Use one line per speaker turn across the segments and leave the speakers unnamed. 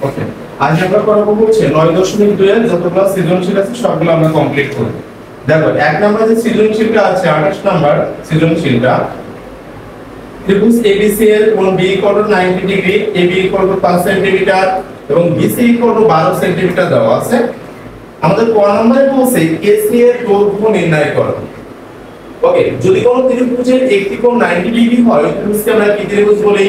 ওকে, আজ আমরা করব হচ্ছে 9.2 এর যতগুলো সৃজনশীল আছে সবগুলো আমরা কমপ্লিট করব। দেখো এক নাম্বার যে সৃজনশীলটা আছে 28 নাম্বার সৃজনশীলটা ত্রিভুজ ABC এর কোণ B = 90 ডিগ্রি, AB = 5 সেন্টিমিটার এবং BC = 12 সেন্টিমিটার দেওয়া আছে। আমাদের ক নম্বরে বলছে AC এর দৈর্ঘ্য নির্ণয় করো। ওকে, যদি কোন ত্রিভুজের একটি কোণ 90 ডিগ্রি হয় ত্রিভুজকে আমরা কি ত্রিভুজ বলি?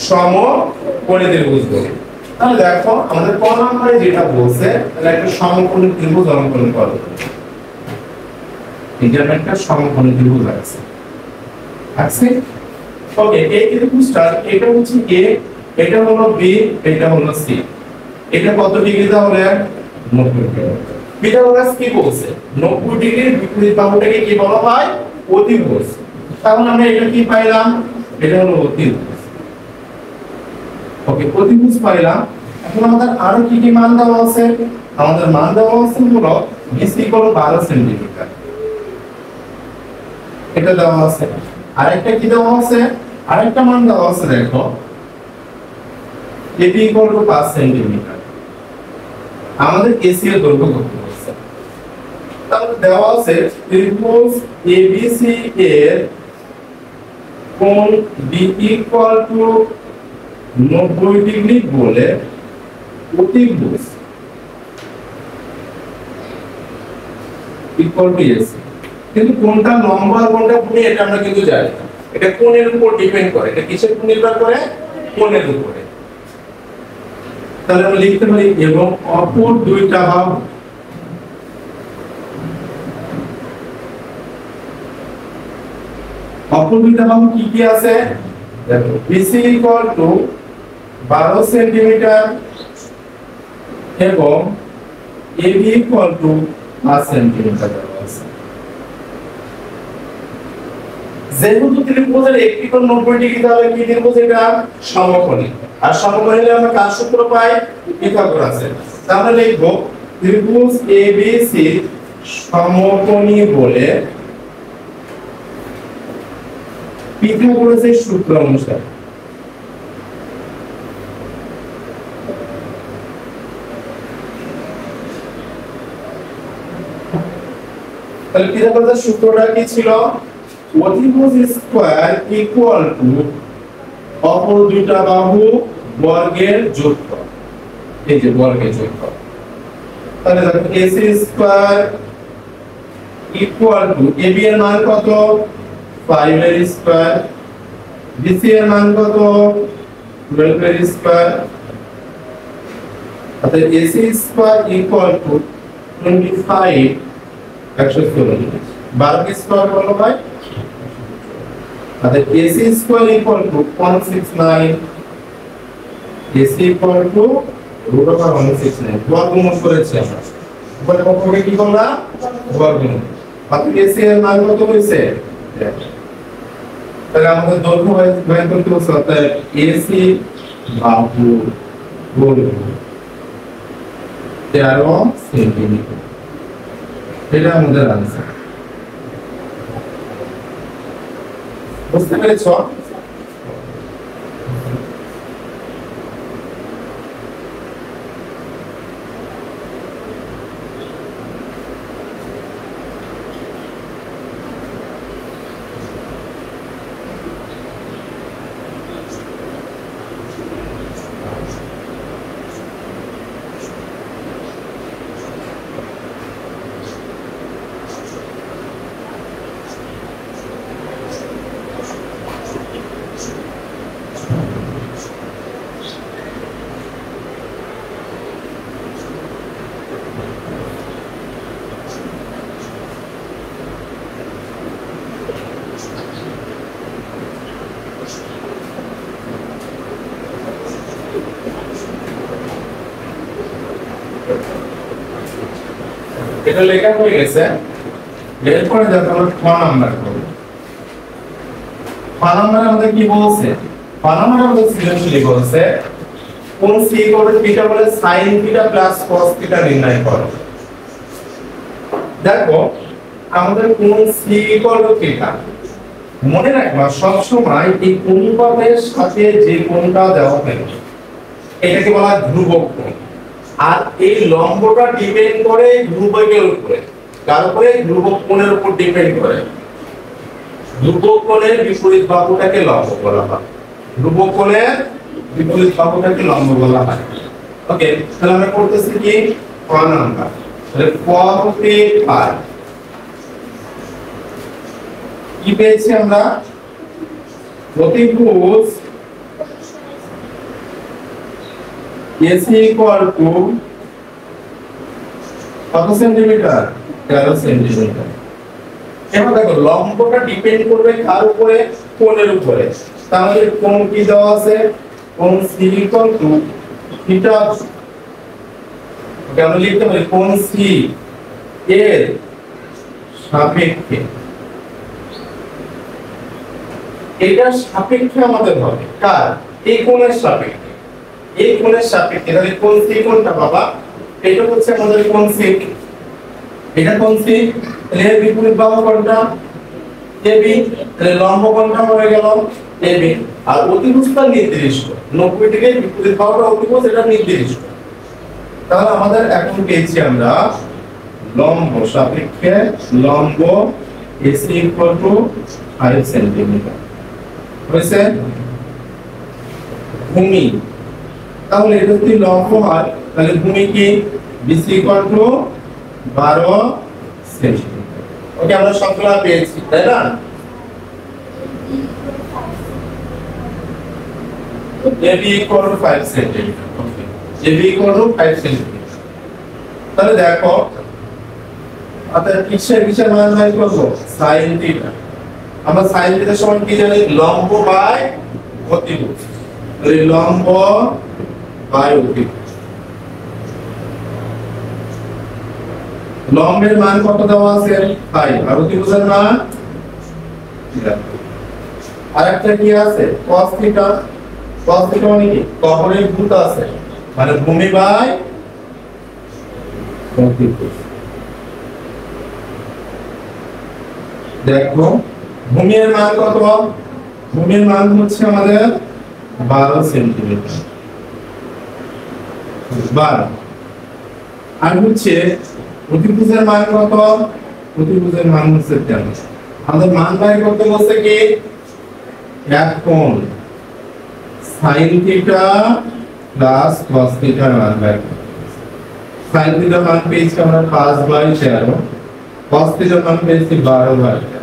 সমকোণী ত্রিভুজ বলি। তাহলে দেখো আমাদের ক নম্বরে যেটা বলছে তাহলে একটা সমকোণী ত্রিভুজ অঙ্কন করো। এখানে একটা সমকোণী ত্রিভুজ আছে। আছে? ওকে, এই ত্রিভুজটা এটা হচ্ছে A, এটা হলো B, এটা হলো C। এটা কত ডিগ্রি তাহলে? 90 ডিগ্রি। পিথাগোরাস কি বলছে? 90 ডিগ্রির বিপরীত বাহুটাকে কি বলা হয়? অতিভুজ। তাহলে আমরা এটা কি পাইলাম? এটা হলো অতিভুজ। ওকে, অতিভুজ পাইলাম। এখন আমাদের আরো কি কি মান দেওয়া আছে? আমাদের মান দেওয়া আছে হলো BC = 12 সেন্টিমিটার। এটা দেওয়া আছে। আরেকটা কি দেওয়া আছে? আরেকটা মান দেওয়া আছে দেখো AB = 5 সেন্টিমিটার। আমাদের AC এর দৈর্ঘ্য কত আছে? তাহলে দেওয়া আছে ত্রিভুজ ABC এর কোণ B = 90 ডিগ্রি বলে অতিভুজ AC। কিন্তু কোনটা লম্বা আর কোনটা ভূমি এটা আমরা কিন্তু জানি না। এটা কোণের উপর ডিপেন্ড করে। এটা কিসের উপর নির্ভর করে? কোণের উপরে। তাহলে আমরা লিখতে পারি এবং অপর দুইটা বাহু কি কি আছে? দেখো BC = 12 সেন্টিমিটার এবং AB = 5 সেন্টিমিটার দেওয়া আছে। যেহেতু ত্রিভুজের একটি কোণ 90 ডিগ্রি তাহলে কি ত্রিভুজ এটা? সমকোণী। আর সমকোণী হলে আমরা কার সূত্র পাই? পিথাগোরাসের। তাহলে লিখব ত্রিভুজ ABC সমকোণী বলে পিথাগোরাসের সূত্র অনুসারে। তাহলে পিথাগোরাসের সূত্রটা কি ছিল? অতিভুজ স্কয়ার ইকুয়াল টু অপর দুইটা বাহু বর্গের যোগফল। এই যে বর্গের যোগফল। তাহলে দেখো AC square equal to AB এর মান কত? 5 এর স্কয়ার, BC এর মান কত? 12 এর স্কয়ার। অর্থাৎ AC square equal to 25 140। 12 square বলো ভাই। অর্থাৎ AC square equal to 169। AC equal to √169 বর্গমূল করেছি আমরা। উপরে পক্ষকে কি করলাম? বর্গমূল। অর্থাৎ AC এর মান কত হয়েছে? তাহলে আমাদের দৈর্ঘ্য বের করতে হবে। অর্থাৎ AC বাহু দৈর্ঘ্য 13 সেন্টিমিটার। এটা আমাদের आंसर। বুঝতে পেরেছো? এটা লেখা হয়ে গেছে। এরপরে দেখো আমরা খ নাম্বার করব। খ নাম্বারে আমাদের কি বলছে? খ নাম্বারে আমাদের সৃজনশীল বলছে কোণ C = থিটা বলে sin theta plus cos theta নির্ণয় করো। দেখো আমাদের কোণ C = থিটা। মনে রাখবা সব সময় এই অনুপাতের সাথে যে কোণটা দেওয়া হবে এটাকে বলা হয় ধ্রুবক কোণ। আর এই লম্বটা ডিপেন্ড করে ধ্রুবকের উপরে, কার উপরে? ধ্রুবক কোণের উপর ডিপেন্ড করে। ধ্রুবক কোণের বিপরীত বাহুটাকে লম্ব বলা হয়। ধ্রুবক কোণের বিপরীত বাহুটাকে লম্ব বলা হয়। ওকে, তাহলে আমরা করতেছি কি ক নাম্বার, তাহলে ক হতে পাই কি পেয়েছি আমরা? অতিভুজ AC ইকুয়াল টু কত সেন্টিমিটার? 13 সেন্টিমিটার। এবার দেখো লম্বটা ডিপেন্ড করবে কার উপরে? কোণের উপরে। তাহলে কোণ কি দেওয়া আছে? কোণ C ইকুয়াল টু থিটা। কেন লিখতে পারি? কোণ C এর সাপেক্ষে, এটার সাপেক্ষে আমাদের হবে কার? এই কোণের সাপেক্ষে। এই কোণের সাপেক্ষে তাহলে কোণ C কোণটা বাবা? এটা হচ্ছে আমাদের কোণ C। এটা কোণ C, তাহলে এর বিপরীত বাহু কোণটা? AB। তাহলে লম্ব কোণটা হয়ে গেল AB। আর অতিভুজটা নির্দিষ্ট, 90 ডিগ্রির বিপরীত বাহুটা অতিভুজ, এটা নির্দিষ্ট। তাহলে আমাদের এখন পেয়েছি আমরা লম্ব সাপেক্ষে লম্ব AC ইকুয়াল টু 5 সেন্টিমিটার হয়েছে। ভূমি, তাহলে এটা যদি লম্ব হয় তাহলে ভূমি কি? BC equal to 12 centimetre. Okay, আমরা সংখ্যা পেয়েছি, তাই না? AB equal to 5 centimetre. Okay, AB equal to 5 centimetre. তাহলে দেখো অর্থাৎ কিসের মান বের করব? sin theta. আমরা sin থিটার সমান কি জানি? লম্ব বাই অতিভুজ। তাহলে লম্ব বাই অতিভুজ। লম্বের মান কত দেওয়া আছে? 5। আর অতিভুজের মান? আরেকটা কি আছে? cos theta. cos থিটা মানে কি? কখনের ভূত আছে, মানে ভূমি বাই অতিভুজ। দেখো ভূমির মান কত? ভূমির মান হচ্ছে আমাদের 12 সেন্টিমিটার। 12। আর হচ্ছে অতিভুজের মান কত? অতিভুজের মান হচ্ছে 13। আমাদের মান বের করতে বলছে কি? এখন sin থিটা প্লাস cos থিটার মান বের করতে বলছে। sin থিটার মান পেয়েছি আমরা 5/13, cos থিটার মান পেয়েছি 12/13।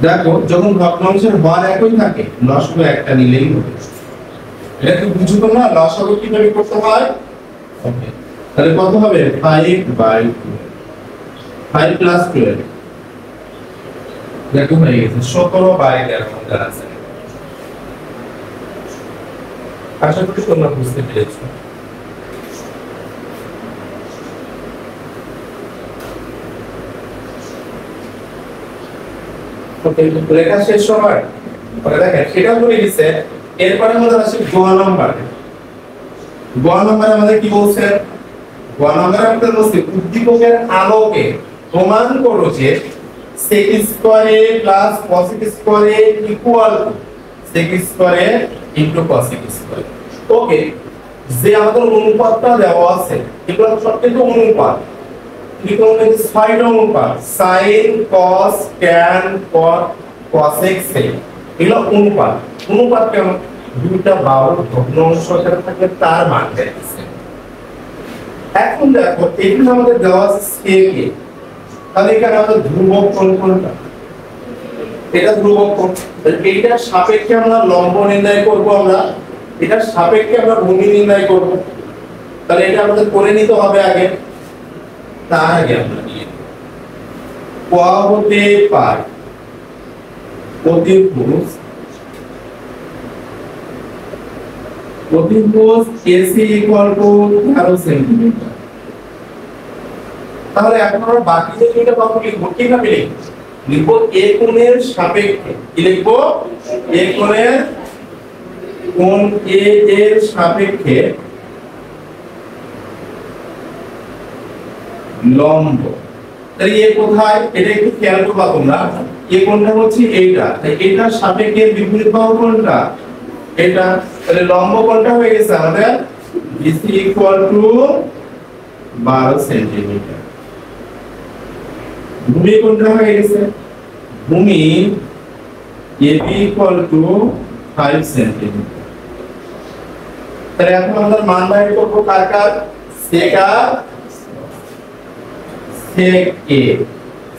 দেখো যখন ভগ্নাংশের হর একই থাকে লসাগু একটা নিলেই হবে। এটা কি বুঝো তোমরা? লসাগু কিভাবে করতে হয়? ওকে, তাহলে কত হবে? 5/12, 5 প্লাস 12, দেখো হয়ে গেছে 17/13 মধ্যে আছে। আশা করি তোমরা বুঝতে পেরেছো। ওকে, লেখা শেষ সময় পরে দেখেন এটা বলে দিছে। এরপরে আমাদের আসে গ নাম্বার। গ নাম্বারে আমাদের কি বলছে? গ নাম্বারে আমাদের বলছে উদ্দীপকের আলোকে প্রমাণ করো যে sec square a plus cosec square a equal sec square a into cosec square. Okay, যে আমাদের অনুপাতটা দেওয়া আছে এগুলো সব কিন্তু অনুপাত। ত্রিকোণের 6টা অনুপাত, sin cos tan cot cosec sec, এগুলো অনুপাত। অনুপাত কেন? দুইটা বাহুর ভগ্নাংশ যেটা থাকে তার মান দিয়েছে। এখন দেখো এখানে আমাদের দেওয়া আছে sec a, তাহলে এখানে আমাদের ধ্রুবক কোণ কোনটা? এটা ধ্রুবক কোণ। তাহলে এইটার সাপেক্ষে আমরা লম্ব নির্ণয় করব, আমরা এটার সাপেক্ষে আমরা ভূমি নির্ণয় করব। তাহলে এটা আমাদের করে নিতে হবে আগে। তার আগে আমরা ক হতে পাই অতিভুজ AC ইকুয়াল টু 13 সেন্টিমিটার। তাহলে এখন আমরা বাকি যে দুইটা বাহু লিখবো কিভাবে লিখব? লিখব a কোণের সাপেক্ষে। কি লিখব? a কোণের কোণ A এর সাপেক্ষে লম্ব। তাহলে এ কোথায়? এটা একটু খেয়াল করবা তোমরা। এ কোণটা হচ্ছে এইটা, তাই এটার সাপেক্ষে বিপরীত বাহু কোনটা? এটা তাহলে লম্ব কোণটা হয়ে গেছে আমাদের BC ইকুয়াল টু 12 সেন্টিমিটার। ভূমি কোণটা হয়ে গেছে ভূমি AB ইকুয়াল টু 5 সেন্টিমিটার। তাহলে এখন আমাদের মান বাইর করব কার কার sec R sec A।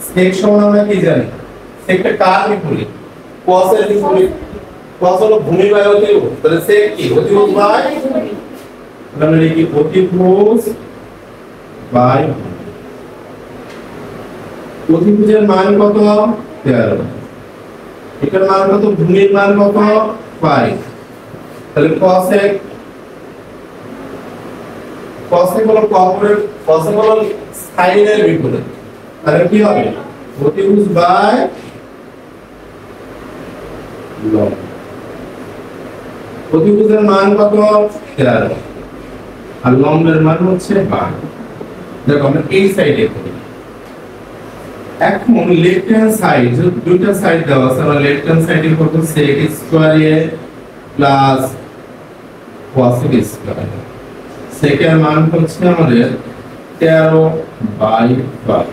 sec সমান আমরা কি জানি secটা কার বিপরীত cos এর বিপরীত। cos হলো ভূমি বাই অতিভুজ, তাহলে sec কি অতিভুজ বাই আমরা লিখি অতিভুজ বাই অতিভুজের মান কত 13, এটার মান কত ভূমির মান কত 5, তাহলে cosec হলো কর্পোরেট cosec হলো sin এর বিপরীত, তাহলে কি হবে অতিভুজ বাই লম্ব। অতিভুজের মান কত 13 আর লম্বের মান হচ্ছে 12। দেখো আমরা এই সাইডে করি। এখন লেফট হ্যান্ড সাইড দুইটা সাইড দেওয়া আছে, আমরা লেফট হ্যান্ড সাইডে করব sec square a plus cosec square. sec এর মান হচ্ছে আমাদের 13 by 5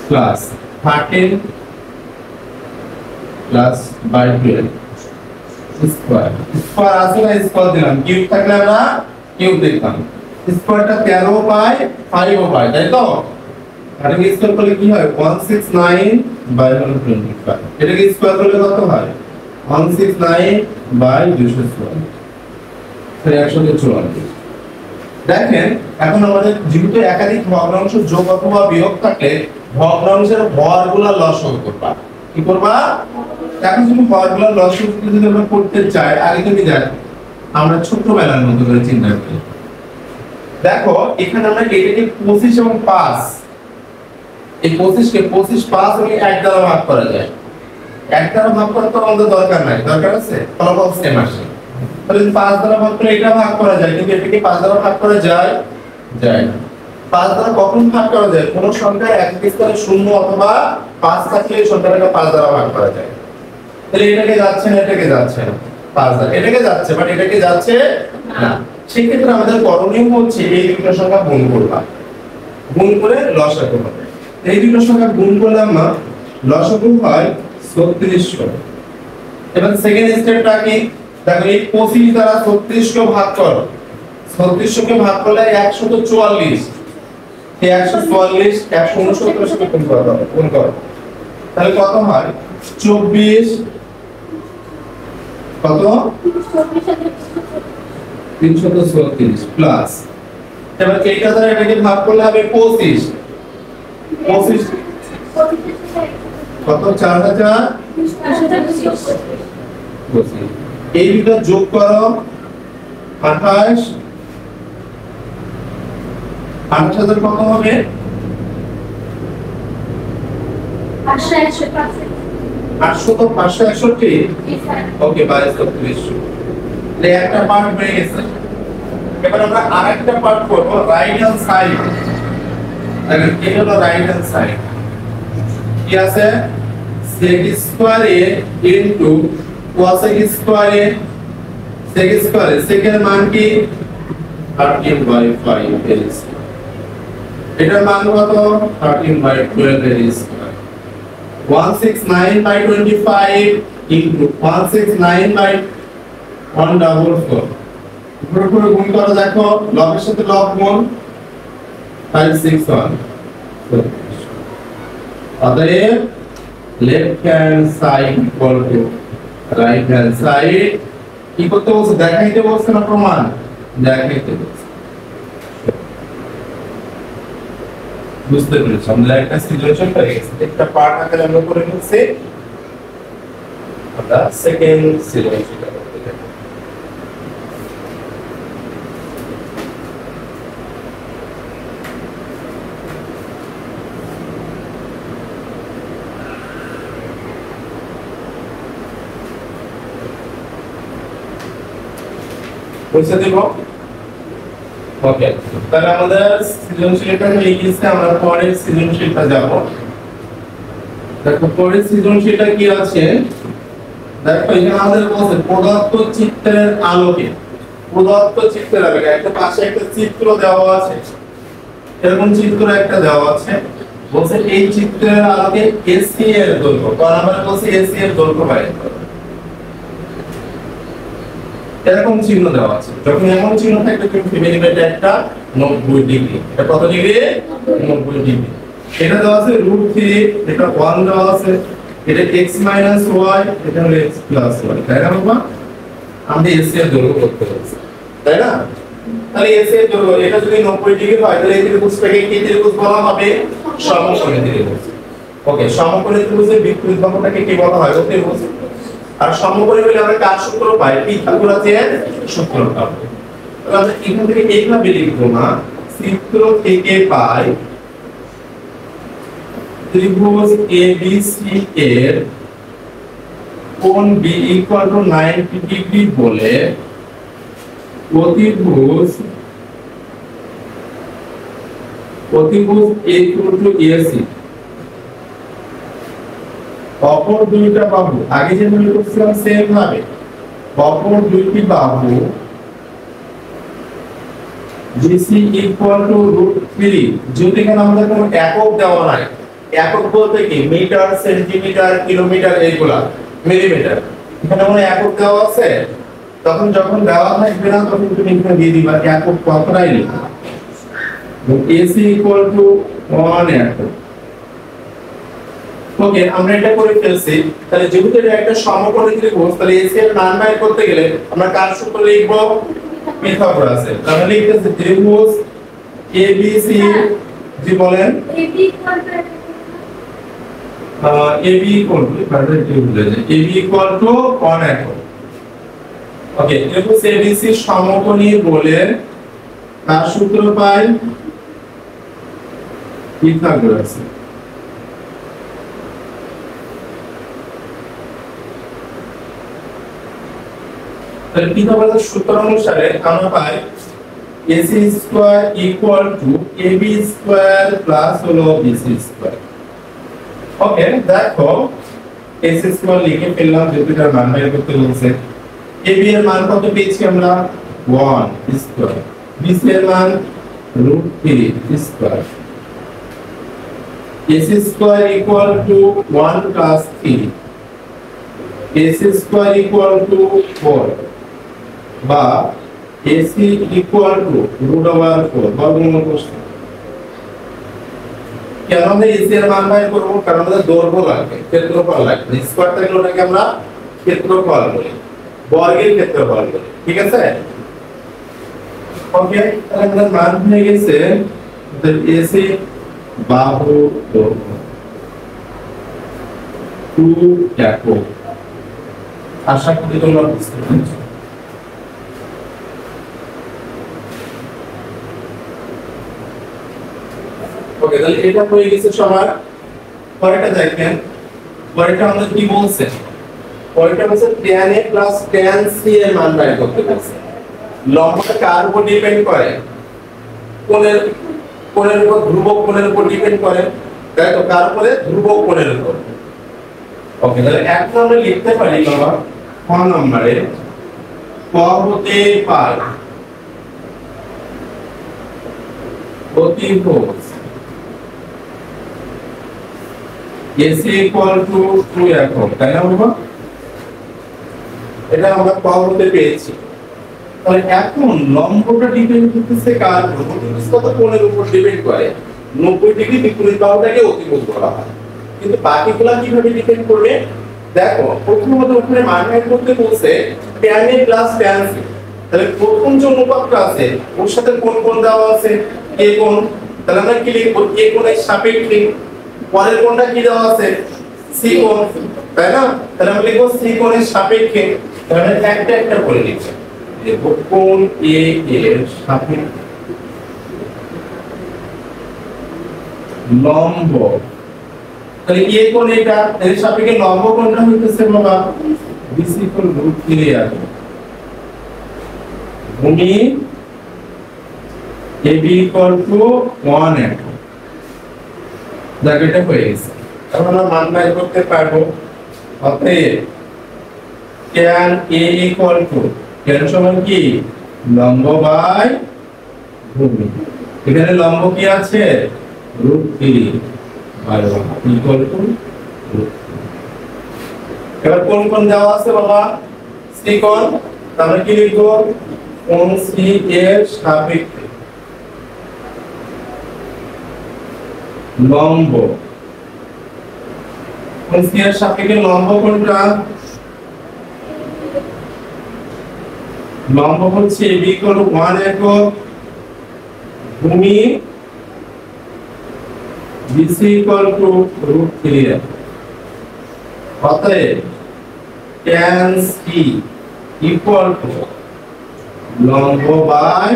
plus 13 plus by 12 square. Square আছে না স্কয়ার দিলাম, কিউব থাকলে আমরা কিউব দিতাম। স্কয়ারটা 13 বাই 5 ও বাই, তাই তো? এটাকে স্কয়ার করলে কি হয় 169 বাই 125। এটাকে স্কয়ার করলে কত হয় 169 বাই 204, তাহলে 144। দেখেন এখন আমাদের যেহেতু একাধিক ভগ্নাংশ যোগ অথবা বিয়োগ থাকলে ভগ্নাংশের হরগুলো লসাগু করবা। কি করবা? এখন যদি হরগুলো লসাগু যদি আমরা করতে চাই, আগে থেকে জানি আমরা ছোটবেলার মতো করে চিন্তা করি। দেখো এখানে আমরা এটাকে 25 এবং 5, এই 25 কে 25 5 এবং 1 দ্বারা ভাগ করা যায়। 1 দ্বারা ভাগ করার তো আমাদের দরকার নাই, দরকার আছে ফলাফল সেম আসে। তাহলে 5 দ্বারা ভাগ করলে এটা ভাগ করা যায়, কিন্তু এটাকে 5 দ্বারা ভাগ করা যায় না। 5 দ্বারা কখন ভাগ করা যায়? কোন সংখ্যার একটি স্থানে 0 অথবা 5 থাকলে এই সংখ্যাটাকে 5 দ্বারা ভাগ করা যায়। তাহলে এটাকে যাচ্ছে না, এটাকে যাচ্ছে না, 5 দ্বারা এটাকে যাচ্ছে, বাট এটাকে যাচ্ছে না। সেই ক্ষেত্রে আমাদের করণীয় হচ্ছে এই দুটো সংখ্যা গুণ করবা, গুণ করে লসাগু হবে। এই দুটো সংখ্যা গুণ করলে আমরা লসাগু হয় 3600। এবার সেকেন্ড স্টেপটা কি? দেখো এই 25 দ্বারা 36 কে ভাগ করো, 3600 কে ভাগ করলে 144, এই 144 169 সাথে গুণ করো, তাহলে কত হয় 24 কত 334 প্লাস এবার এইটা দ্বারা এটাকে ভাগ করলে হবে 25 কত 4000 এই দুটো যোগ করো 28 28000 কত হবে 800 তো 561। ওকে 2230। এই একটা পার্ট হয়ে গেছে। এবার আমরা আরেকটা পার্ট করব রাইট হ্যান্ড সাইড। দেখেন এই হলো রাইট হ্যান্ড সাইড। কি আছে sec square a into cosec square a। sec square a sec এর মান কি 13/5 এর স্কয়ার। এটার মান কত 13/12 এর স্কয়ার। 169/25 ইনটু 169/144। পুরো গুণ করো, দেখো লবের সাথে লব গুণ 561। অতএব left hand side equal to right hand side. কি করতে বলছে? দেখাইতে বলছে না প্রমাণ? দেখাইতে বলছে। বুঝতে পেরেছি? আমরা একটা সিচুয়েশন পেয়ে গেছি, একটা পার্ট আকারে আমরা করে নিচ্ছি। আমরা সেকেন্ড সিচুয়েশন বুঝতে দেব। ওকে, তাহলে আমাদের সৃজনশীলতা হয়ে গেছে, আমরা পরের সৃজনশীলতা যাব। দেখো পরের সৃজনশীলতা কি আছে, দেখো এখানে আমাদের বলছে প্রদত্ত চিত্রের আলোকে একটা পাশে একটা চিত্র দেওয়া আছে, এরকম চিত্র একটা দেওয়া আছে, বলছে এই চিত্রের আলোকে এসি এর দৈর্ঘ্য, কারণ আমরা বলছি এসি এর দৈর্ঘ্য বাইর করো। এরকম চিহ্ন দেওয়া আছে, যখন এমন চিহ্ন থাকবে তুমি ভেবে নিবে এটা একটা 90 ডিগ্রি। এটা কত ডিগ্রি? 90 ডিগ্রি। এটা দেওয়া আছে √3, এটা 1 দেওয়া আছে, এটা x - y, এটা হলো x + y, তাই না বাবা? আমরা এসি এর দৈর্ঘ্য করতে বলছি, তাই না? তাহলে এসি এর দৈর্ঘ্য এটা যদি 90 ডিগ্রি হয় তাহলে এই ত্রিভুজটাকে কি ত্রিভুজ বলা হবে? সমকোণী ত্রিভুজ। ওকে, সমকোণী ত্রিভুজের বিপরীত বাহুটাকে কি বলা হয়? অতিভুজ। আর সমকোণী হলে আমরা কার সূত্র পাই? পিথাগোরাসের সূত্র পাবো। তাহলে আমরা এখান থেকে এইভাবে লিখব না, চিত্র থেকে পাই ত্রিভুজ ABC এর কোণ B = 90 ডিগ্রি বলে অতিভুজ AC অপর দুইটা বাহু, আগে যেভাবে করছিলাম সেম ভাবে, অপর দুইটি বাহু BC √3, যদি এখানে আমাদের কোনো একক দেওয়া নাই, একক বলতে কি মিটার, সেন্টিমিটার, কিলোমিটার, এইগুলা মিলিমিটার, এখানে কোনো একক দেওয়া আছে? তখন যখন দেওয়া থাকবে না তখন তুমি এখানে দিয়ে দিবা একক কথাই লিখো, AC = 1 একক। ওকে, আমরা এটা করে ফেলছি। তাহলে যেহেতু এটা একটা সমকোণী ত্রিভুজ, তাহলে AC এর মান বের করতে গেলে আমরা কার সূত্র লিখব? পিথাগোরাসের। তাহলে লিখতেছি ত্রিভুজ ABC, জি বলেন, AB = 1 একক। ওকে, ত্রিভুজ ABC সমকোণী বলে কার সূত্র পাই? পিথাগোরাসের। তাহলে পিথাগোরাসের সূত্র অনুসারে আমরা পাই AC² = AB² প্লাস হলো BC²। ওকে, দেখো AC² লিখে ফেললাম, যেহেতু এটার মান বের করতে বলছে। AB এর মান কত পেয়েছি আমরা? 1²। BC এর মান √3²। AC² = 1 + 3, AC² = 4 বা AC √4 বর্গমূল করতে। কেন আমরা AC এর মান বের করব? কারণ আমাদের দৈর্ঘ্য লাগবে, ক্ষেত্রফল লাগবে। স্কয়ার থাকলে ওটাকে আমরা ক্ষেত্রফল বলি, বর্গের ক্ষেত্রফল বলি, ঠিক আছে? ওকে, তাহলে আমাদের মান হয়ে গেছে AC বাহু দৈর্ঘ্য 2 একক। আশা করি তোমরা বুঝতে পেরেছো। ওকে, তাহলে এটা হয়ে গেছে সবার। পরেরটা দেখেন, পরেরটা আমাদের কি বলছে? পরেরটা হচ্ছে tan A + tan C এর মান বের করতে বলছে। লম্বটা কার উপর ডিপেন্ড করে? কোণের উপর, ধ্রুবক কোণের উপর ডিপেন্ড করে, তাই তো? কার উপরে? ধ্রুবক কোণের উপর। ওকে, তাহলে এখন আমরা লিখতে পারি বাবা 1 নম্বরে ক হতে পাই অতিভুজ AC = 2 একক, তাই না বাবা? এটা আমরা ক হতে পেয়েছি। তাহলে এখন লম্বটা ডিপেন্ড করতেছে কার উপর? অতিভুজ কত কোণের উপর ডিপেন্ড করে? 90 ডিগ্রি বিপরীত বাহুটাকে অতিভুজ বলা হয়। কিন্তু বাকিগুলা কিভাবে ডিপেন্ড করবে? দেখো, প্রথমত ওখানে মান বের করতে বলছে tan A + tan C। তাহলে প্রথম যে অনুপাতটা আছে ওর সাথে কোন কোণ দেওয়া আছে? A কোণ। তাহলে আমরা কি লিখব? A কোণের সাপেক্ষে। পরের কোণটা কি দেওয়া আছে? C কোণ, তাই না? তাহলে আমরা লিখব C কোণের সাপেক্ষে। তাহলে একটা একটা করে লিখব। লিখব কোণ A এর সাপেক্ষে লম্ব। তাহলে A কোণ এটা, এর সাপেক্ষে লম্ব কোণটা হইতেছে বাবা BC = √3 একক। ভূমি AB = 1 একক। দেখো এটা হয়ে গেছে। এখন আমরা মান বের করতে পারবো। অতএব tan a equal to tan সমান কি লম্ব বাই ভূমি, এখানে লম্ব কি আছে √3 বাই 1 ইকুয়াল টু। এবার কোন কোন দেওয়া আছে বাবা সি কোণ, তাহলে কি লিখবো কোণ সি এর সাপেক্ষে লম্ব, কোণ সি এর সাপেক্ষে লম্ব কোনটা, লম্ব হচ্ছে b ইকুয়াল টু 1 একক, ভূমি BC ইকুয়াল টু √3 অতএব tan c ইকুয়াল টু লম্ব বাই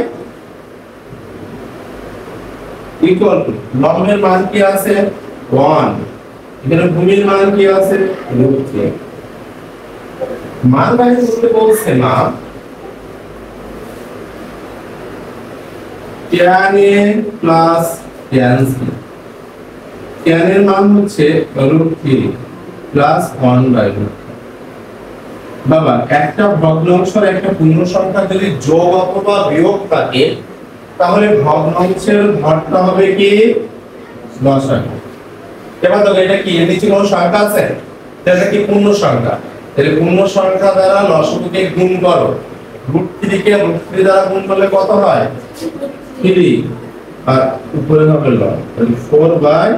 ইকুয়াল টু লম্বের মান কি আছে 1, এখানে ভূমির মান কি আছে √3, মান বাইরে করতে বলছে না, tan a plus tan c, tan এর মান হচ্ছে √3 প্লাস 1/√3। বাবা একটা ভগ্নাংশের একটা পূর্ণ সংখ্যা যদি যোগ অথবা বিয়োগ থাকে তাহলে ভগ্নাংশের ঘরটা হবে কি লসাগু। এবার দেখো এটা কি এর নিচে কোনো সংখ্যা আছে, এটা কি পূর্ণ সংখ্যা, তাহলে পূর্ণ সংখ্যা দ্বারা লসাগুকে গুণ করো, √3 কে √3 দ্বারা গুণ করলে কত হয় 3 আর উপরে হবে লব, তাহলে 4 বাই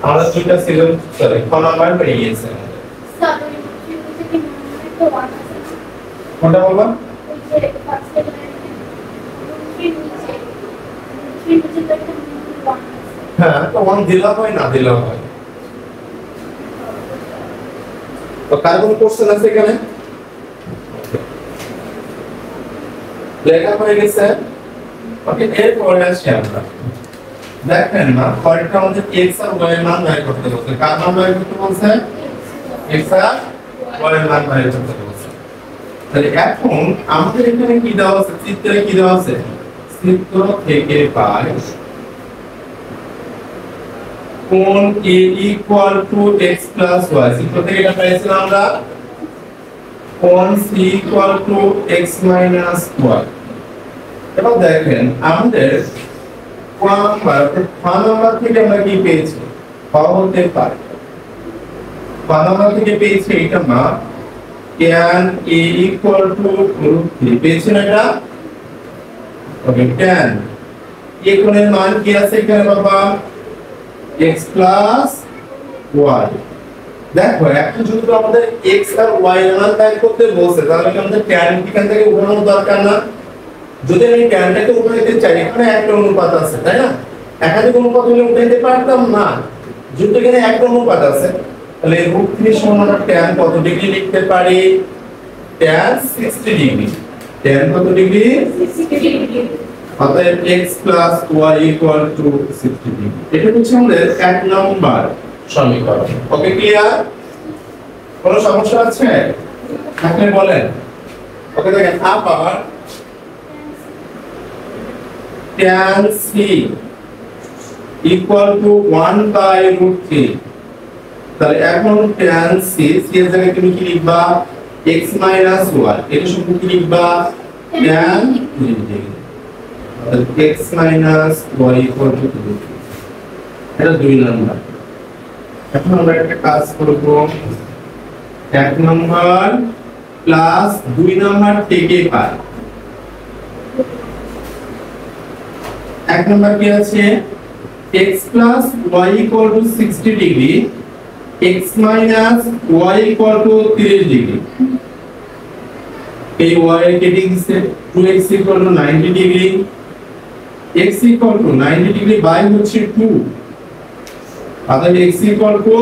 আমরা দুইটা ছিল সরি কোন নাম্বার পেয়ে গেছে কোনটা বলবা হ্যাঁ তো 1 দিলা হয় না দিলা হয়, তো কার্বন কোশ্চেন আছে এখানে লেখা হয়ে গেছে। ওকে এরপরে আসি আমরা দেখেন না পরেরটা আমাদের x আর y এর মান বের করতে বলছে, কার মান বের করতে বলছে x আর y এর মান বের করতে বলছে। তাহলে এখন আমাদের এখানে কি দেওয়া আছে, চিত্রে কি দেওয়া আছে, চিত্র থেকে পাই কোণ a equal to x plus y, চিত্র থেকে এটা পাইছিলাম আমরা কোণ c equal to x minus y। এবার দেখেন আমাদের নাম্বার থেকে আমরা কি পেয়েছি হতে পারে, নাম্বার থেকে পেয়েছি এটা না tan a ইকুয়াল টু √3 পেয়েছি না এটা। ওকে tan a কোণের মান কি আছে এখানে বাবা x প্লাস y। দেখো এখন যদি আমাদের x আর y এর মান বের করতে বলছে তাহলে কি আমাদের tan এখান থেকে উঠানোর দরকার না, যদি আমি ট্যানটাকে উঠাইতে চাই এখানে একটা অনুপাত আছে তাই না, একাধিক অনুপাত হলে উঠাইতে পারতাম না, যদি এখানে একটা অনুপাত আছে তাহলে √3 সমান আমরা ট্যান কত ডিগ্রি লিখতে পারি, ট্যান 60 ডিগ্রি, ট্যান কত ডিগ্রি 60 ডিগ্রি, অতএব x y 60 ডিগ্রি। এটা হচ্ছে আমাদের 1 নম্বর সমীকরণ। ওকে ক্লিয়ার, কোনো সমস্যা আছে আপনি বলেন। ওকে দেখেন আবার tan c equal to 1 by √3, তাহলে এখন tan c এর জায়গায় তুমি কি লিখবা x minus y, এটা শুধু কি লিখবা tan x minus y equal to 3, এটা 2 নাম্বার। এখন আমরা একটা কাজ করব, 1 নাম্বার প্লাস 2 নাম্বার থেকে পাই, 1 নাম্বার কি আছে x plus y equal to 60 degree, x minus y equal to 30 degree, এই y এর কেটে গেছে 2x equal to 90 degree, x equal to 90 degree by হচ্ছে 2, অর্থাৎ x equal to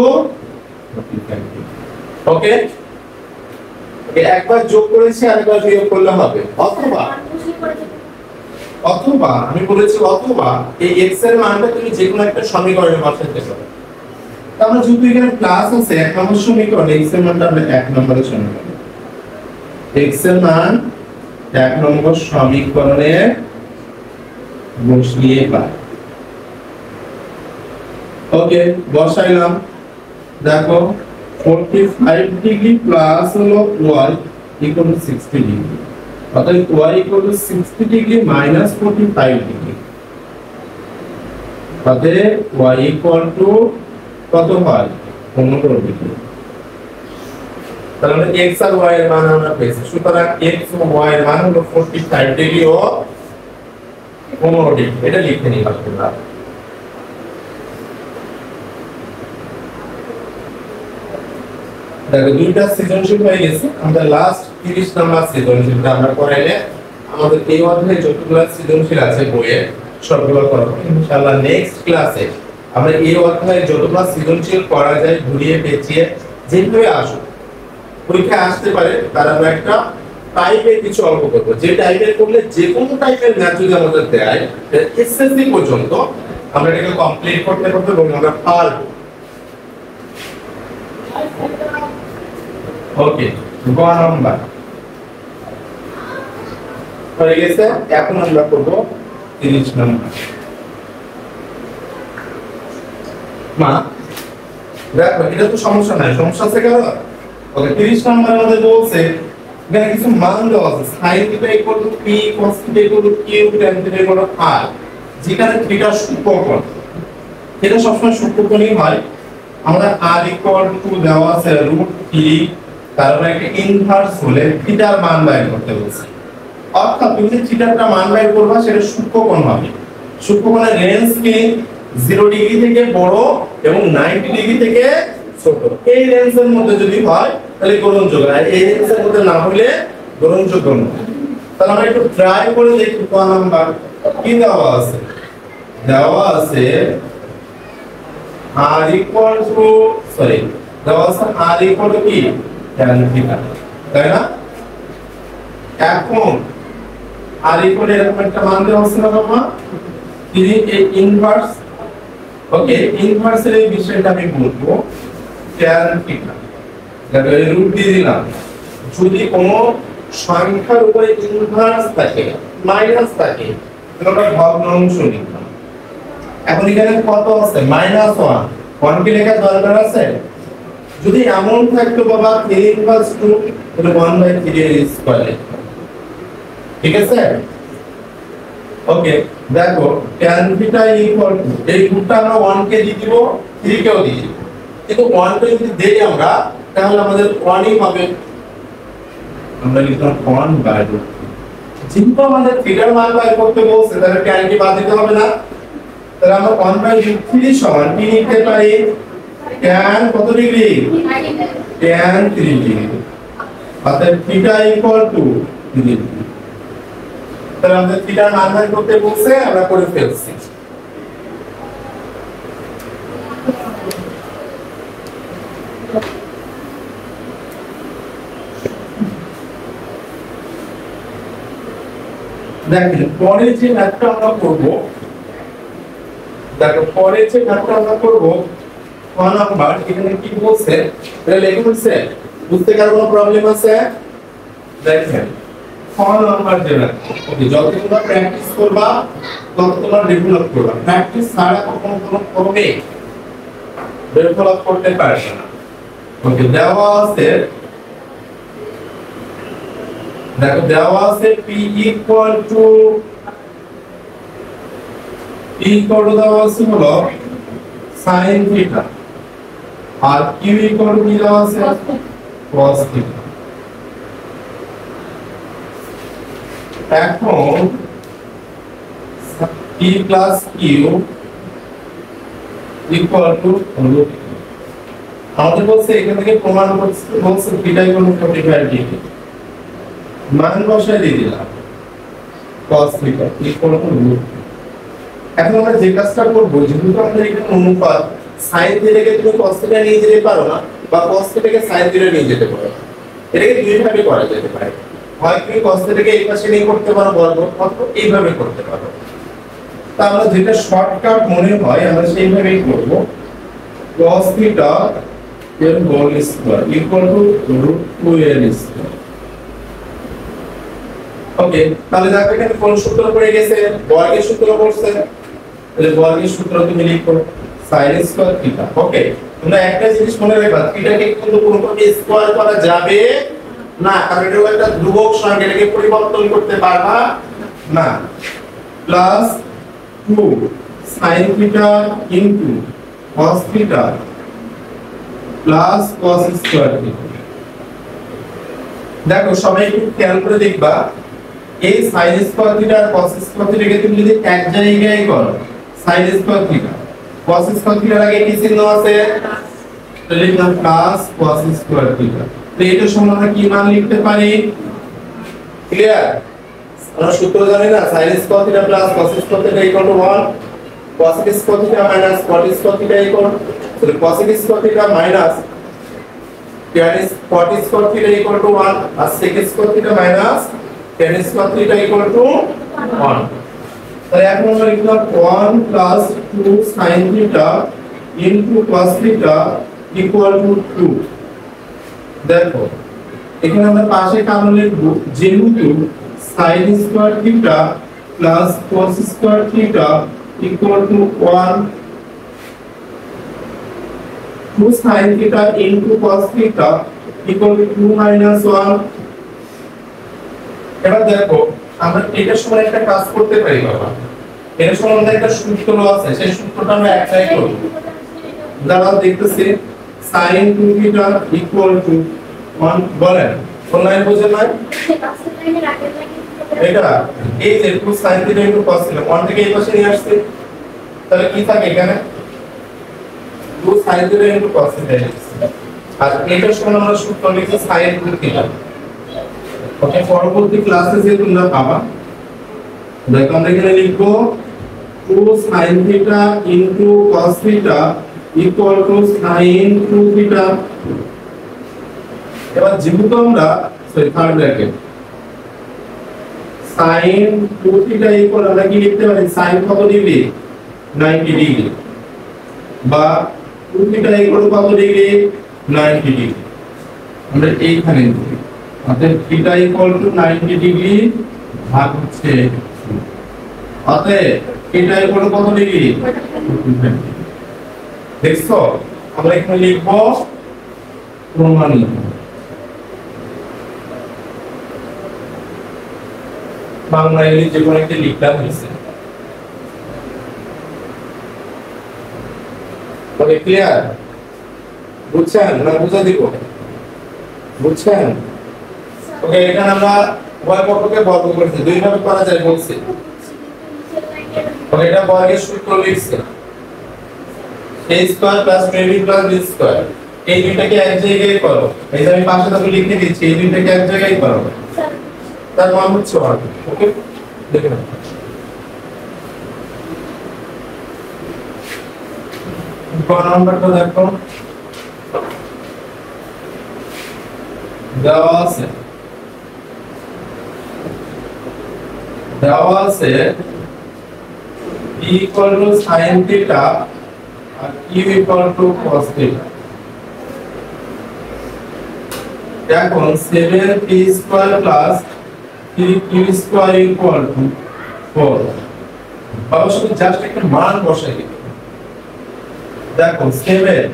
45। ওকে একবার যোগ করেছি আরেকবার বিয়োগ করলে হবে, অথবা আমি বলেছি অথবা এই x এর মানটা তুমি যে কোনো একটা সমীকরণে বসাতে পারো। তাহলে যদি এখানে প্লাস আছে 1 নম্বর সমীকরণ, x এর মানটা আমরা 1 নম্বরের সমীকরণ, x এর মান 1 নম্বর সমীকরণে বসিয়ে পাই। ওকে বসাইলাম, দেখো 45 ডিগ্রি প্লাস হলো y ইকুয়াল টু 60 ডিগ্রি, অর্থাৎ y equal to 60 degree minus 45 degree, অতএব y ইকুয়াল টু কত হয় 15 ডিগ্রি। তাহলে x আর y এর মান আমরা পেয়েছি, সুতরাং x ও y এর মান হলো 45 ডিগ্রি ও 15 ডিগ্রি। এটা লিখে নিলাম তোমরা। দেখো দুইটা সৃজনশীল হয়ে গেছে, আমাদের লাস্ট 30 নাম্বার সৃজনশীলটা আমরা করাইলে আমাদের এই অধ্যায়ে যতগুলো সৃজনশীল আছে বইয়ে সবগুলো করব ইনশাআল্লাহ। নেক্সট ক্লাসে আমরা এই অধ্যায়ে যতগুলো সৃজনশীল করা যায় ঘুরিয়ে পেঁচিয়ে যেভাবে আসুক পরীক্ষা আসতে পারে তার আমরা একটা টাইপের কিছু অঙ্ক করব, যে টাইপের করলে যে কোনো টাইপের ম্যাথ যদি আমাদের দেয় এসএসসি পর্যন্ত আমরা এটাকে কমপ্লিট করতে করতে এবং আমরা পারব। ওকে, গ নাম্বার হয়ে গেছে, এখন আমরা করব 30 নাম্বার। মা দেখো এটা তো সমস্যা নাই, সমস্যা আছে কারণ ওকে 30 নাম্বার আমাদের বলছে এখানে কিছু মান দেওয়া আছে, sin θ = p cos θ = q tan θ = r, যেখানে থিটা সূক্ষ্মকোণ, এটা সবসময় সূক্ষ্মকোণই হয়। আমরা r = দেওয়া আছে √3, তারপর একটা ইনভার্স হলে থিটার মান বের করতে বলছে, অর্থাৎ তুমি যে থিটাটা মান বের করবা সেটা সূক্ষ্মকোণ হবে। সূক্ষ্মকোণের রেঞ্জ কি 0 ডিগ্রি থেকে বড় এবং 90 ডিগ্রি থেকে ছোট। এই রেঞ্জের মধ্যে যদি হয় তাহলে গ্রহণযোগ্য, আর এই রেঞ্জের মধ্যে না হলে গ্রহণযোগ্য নয়। তাহলে আমরা একটু ট্রাই করে দেখি ক নাম্বার কি দেওয়া আছে। দেওয়া আছে r দেওয়া আছে r কি tan θ, তাই না? এখন r এরকম একটা মান দেওয়া আছে না বাবা, ইনভার্স। ওকে, ইনভার্সের এই বিষয়টা আমি বলবো tan θ, দেখো এই রূপ দিয়ে দিলাম। যদি কোনো সংখ্যার উপরে ইনভার্স থাকে মাইনাস থাকে তাহলে ওটা ভগ্নাংশ লিখলাম। এখন এখানে কত আছে -1, 1 কি লেখা দরকার আছে? যদি এমন থাকতো বাবা 3 ইনভার্স 2 তাহলে 1/3 এর স্কয়ার, ঠিক আছে? ওকে, দেখো tan θ = এই রূপটা আমরা 1 কে দিয়ে দিব, 3 কেও দিয়ে দিব, কিন্তু 1 কে যদি দেই আমরা তাহলে আমাদের 1 ই হবে। আমরা লিখলাম 1/√3। যেহেতু আমাদের থিটার মান বের করতে বলছে তাহলে tan কে বাদ দিতে হবে না, তাহলে আমরা 1/√3 সমান কি লিখতে পারি? tan কত ডিগ্রি? tan 3 ডিগ্রি, অর্থাৎ θ = 3 ডিগ্রি। তাহলে আমাদের থিটার মান বের করতে বলছে, আমরা করে ফেলছি। দেখেন পরে যে ম্যাথটা আমরা করব, দেখো পরে যে ম্যাথটা আমরা করব ক নাম্বার, এখানে কি বলছে এটা লিখে বলছে, বুঝতে কার কোনো প্রবলেম আছে? দেখেন ক নাম্বার যে ওকে, যত তোমরা প্র্যাকটিস করবা তত তোমরা ডেভেলপ করবা, প্র্যাকটিস ছাড়া কখনো কোনো করবে ডেভেলপ করতে পারবে না। ওকে, দেওয়া আছে, দেখো দেওয়া আছে p দেওয়া আছে হলো sin θ, আর q কি দেওয়া আছে cos θ। এখন p plus q √, আমাদের বলছে এখান থেকে প্রমাণ করতে বলছে θ = 45 ডিগ্রি, মান বসায় দিয়ে দিলাম cos θ √। এখন আমরা যে কাজটা করব, যেহেতু আমাদের এখানে অনুপাত sin θ থেকে তুমি cos θ নিয়ে যেতে পারো না, বা cos θ থেকে sin θ নিয়ে যেতে পারো, এটাকে দুই ভাবে করা যেতে পারে। হয় তুমি cos θ থেকে এই পাশে নিয়ে করতে পারো বর্গ, অথবা এইভাবে করতে পারো। তা আমরা যেটা শর্টকাট মনে হয় আমরা সেইভাবেই করব। cos θ এর হোল স্কয়ার √2l²। ওকে, তাহলে দেখো এখানে কোন সূত্র পড়ে গেছে? বর্গের সূত্র পড়ছে, তাহলে বর্গের সূত্র তুমি লিখো sin² θ। ওকে, তোমরা একটা জিনিস মনে রাখবা, থিটাকে কিন্তু কোনোভাবে স্কয়ার করা যাবে না, কারণ এটা একটা ধ্রুবক সংখ্যা, এটাকে পরিবর্তন করতে পারবা না। Plus 2 sin theta into cos theta plus cos square theta. দেখো সবাই একটু খেয়াল করে দেখবা, এই sin স্কয়ার থিটা আর cos স্কয়ার থিটাকে তুমি যদি এক জায়গায় করো, sin square theta cos square থিটার আগে কি চিহ্ন আছে, তাহলে লিখলাম প্লাস cos স্কয়ার থিটা। তো এটা সমান আমরা কি মান লিখতে পারি? ক্লিয়ার? আমরা সূত্র জানি না, sin square theta plus cos square theta equal to 1, cos square theta minus cot square theta equal, তাহলে cos square theta minus tan cot square theta equal to 1 আর sec square theta minus tan square theta equal to 1। তাহলে এখন আমরা লিখলাম 1 plus 2 sin theta into cos theta equal to 2। দেখো এখানে আমরা পাশে কারণ লিখব, যেহেতু sin square theta plus cos square theta equal to 1, 2 sin theta into cos theta equal to 2 minus 1। এবার দেখো আমরা এটার সময় একটা কাজ করতে পারি বাবা, এর সময় আমাদের একটা সূত্র আছে, সেই সূত্রটা আমরা অ্যাপ্লাই করব। দাঁড়াও দেখতেছি, sin 2 থিটা ইকুয়াল টু 1 বলেন কোন লাইন বুঝে নাই? এটা এই যে 2 sin theta into cos theta 1 থেকে এই পাশে নিয়ে আসছে, তাহলে কি থাকে এখানে 2 sin theta into cos theta. আর এটার সময় আমরা সূত্র লিখি sin 2 থিটা। ওকে, পরবর্তী ক্লাসে যে তোমরা পাবা, দেখো আমরা এখানে লিখব 2 sin theta into cos theta equal two sin 2 theta. এবার যেহেতু আমরা third bracket sin 2 theta equal আমরা কি লিখতে পারি, sin কত ডিগ্রি 90 ডিগ্রি, বা 2 থিটা ইকুয়াল কত ডিগ্রি 90 ডিগ্রি। আমরা এইখানে লিখি অতএব থিটা ইকুয়াল টু 90 ডিগ্রি ভাগ হচ্ছে, অতএব থিটা ইকুয়াল কত ডিগ্রি। দেখছো আমরা এখানে লিখব প্রমাণিত। বাংলা ইংলিশ যে কোনো একটা লিখলাম হয়েছে। ওকে, ক্লিয়ার? বুঝছেন না বুঝা দিব? বুঝছেন? ওকে, এখানে আমরা উভয় পক্ষকে বর্গ করেছি, দুই ভাবে করা যায় বলছি। ওকে, এটা বর্গের সূত্র লিখছে a square plus 2b plus b square. এই দুইটাকে এক জায়গায় করো, এই যে আমি পাশে তাকে লিখে দিচ্ছি, এই দুইটাকে এক জায়গায় করো, তার মান হচ্ছে 1। ওকে, দেখে নাও কোন নাম্বারটা দেখো দেওয়া আছে, p equal to sin theta R q equal to cos theta। এখন 7p square plus 3q square equal to 4। অবশ্যই জাস্ট একটা মান বসাই দিই। দেখো 7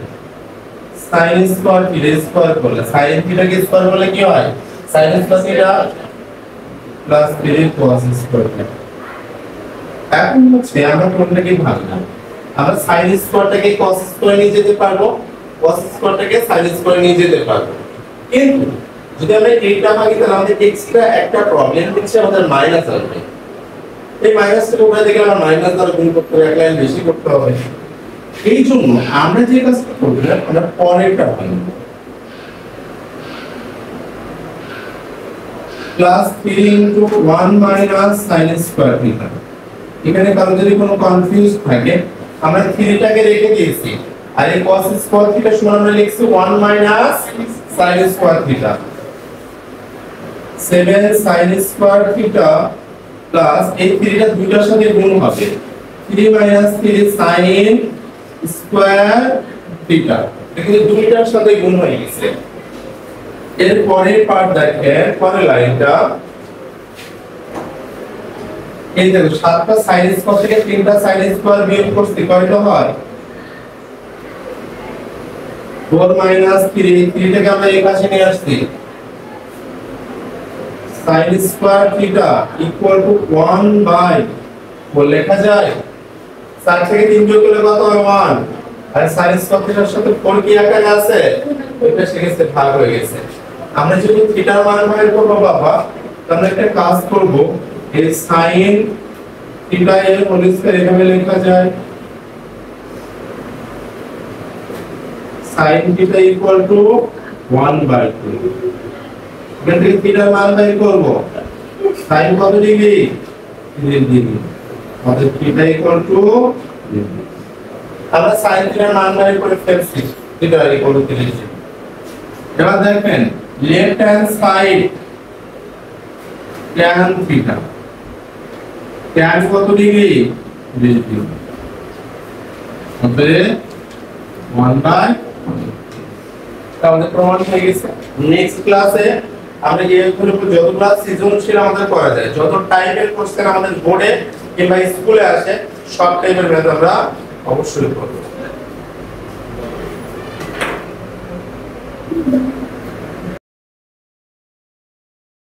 sin square theta square করলে, sin theta কে স্কয়ার করলে কি হয়, sin square theta plus 3 cos square theta। এখন হচ্ছে আমরা কোনটাকে ভাঙবো, আমরা sin স্কয়ারটাকে cos স্কয়ার নিয়ে যেতে পারবো, cos স্কয়ারটাকে sin স্কয়ার নিয়ে যেতে পারবো, কিন্তু যদি আমরা এইটা ভাঙি তাহলে আমাদের এক্সট্রা একটা প্রবলেম হচ্ছে, আমাদের মাইনাস আসবে। এই মাইনাসটা উপরে থেকে আমরা মাইনাস দ্বারা গুণ করতে হবে, এক লাইন বেশি করতে হবে। এই জন্য আমরা যে কাজটা করব, আমরা পরেরটা ভাঙব, plus 3 into 1 minus sin square theta. এখানে কারো যদি কোনো কনফিউজ থাকে, আমরা 3 টাকে রেখে দিয়েছি, আর এই cos স্কয়ার থিটা সমান আমরা লিখছি 1 minus sin square theta. 7 sin square theta plus এই 3 টা দুইটার সাথে গুণ হবে, 3 মাইনাস 3 sin স্কয়ার থিটা, এখানে দুইটার সাথে গুণ হয়ে গেছে। এর পরের পার্ট দেখেন, পরের লাইনটা এই দেখো 7টা sin স্কয়ার থেকে 3টা sin স্কয়ার বিয়োগ করতে কয়টা হয়, 4 মাইনাস 3 3 থেকে আমরা এই পাশে নিয়ে আসছি sin square theta equal to 1 by বল লেখা যায় 7 থেকে 3 যোগ করলে কত হয় 1 আর sin স্কয়ার থিটার সাথে 4 কি আকারে আছে এটা সেক্ষেত্রে ভাগ হয়ে গেছে আমরা যদি থিটার মান বের করব বাবা তাহলে একটা কাজ করব এই sin থিটা এর হোল স্কয়ার এভাবে লেখা যায় sin theta equal to 1 by 2 এখান থেকে থিটার মান বের করব sin কত ডিগ্রি 3 ডিগ্রি অর্থাৎ থিটা ইকুয়াল টু আমরা sin থিটার মান বের করে ফেলছি থিটা ইকুয়াল টু 3 ডিগ্রি এবার দেখেন left hand side tan theta tan কত ডিগ্রি 20 ডিগ্রি হবে 1 বাই তাহলে প্রমাণ হয়ে গেছে নেক্সট ক্লাসে আমরা এইগুলো যতগুলো সৃজনশীল আমাদের করা যায় যত টাইপের কোশ্চেন আমাদের বোর্ডে কিংবা স্কুলে আসে সব টাইপের ম্যাথ আমরা অবশ্যই করব